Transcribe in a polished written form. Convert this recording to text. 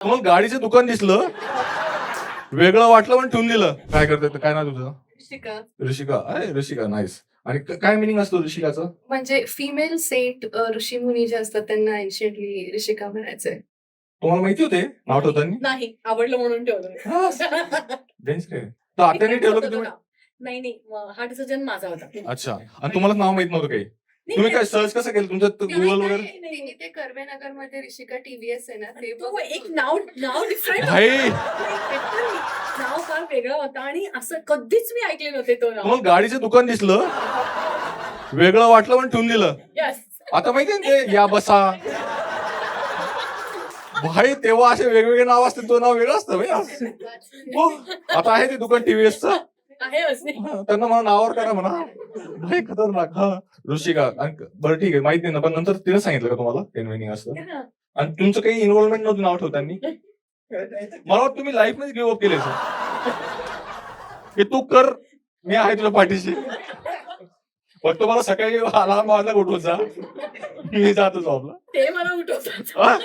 मग गाडीचं दुकान दिसलं, वेगळं वाटलं पण ठेवून दिलं. काय करते, काय नाव तुझं? ऋषिका. ऋषिका. अरे ऋषिका, नाईस. आणि काय मिनिंग असतो ऋषिकाचं? म्हणजे फिमेल सेंट ऋषी मुनी जे असतात त्यांना एन्शियंटली ऋषिका म्हणायचंय. तुम्हाला माहिती होते नाव ठेवताना? नाही, आवडलं म्हणून ठेवलं. डेंस काय? तर आत्याने ठेवलं की तुम्ही? नाही, हा डिसिजन माझा होता. अच्छा. आणि तुम्हाला नाव माहित नव्हतं काही? तुम्ही काय सर्च कसं केलं तुमच्यात गुगल वगैरे? तिने ते कर्वेनगर मध्ये ऋषिका टीव्हीएस आहे ना ते तो एक नाव डिफरंट भाई, नाव फार वेगळं होतं आणि असं कधीच मी ऐकले नव्हते तो नाव. मग गाडीचं दुकान दिसलं, वेगळं वाटलं पण ठेवून दिलं. Yes. आता माहितीये ना ते या बसा. भाई तेव्हा असे वेगवेगळे नाव असते, तो नाव वेगळं असतं भाई. हो, आता आहे ते दुकान टीव्हीएसचं. आहे असं. त्यांना म्हणा नावावर करा म्हणा. भाई खतरनाक. हा ऋषिका. बरं ठीक आहे, माहिती नाही ना, पण नंतर तिने सांगितलं का तुम्हाला काय मिनिंग असतं? आणि तुमचं काही इन्व्हॉल्वमेंट नव्हतं नाव ठेवताना? मला वाटतं तुम्ही लाईफ मध्ये गिव्ह अप केले की तू कर, मी आहे तुझ्या पाठीशी. फक्त मला सकाळी अलार्म वाजला उठवत जा, मी जातो जॉबला. ते मला उठवतात.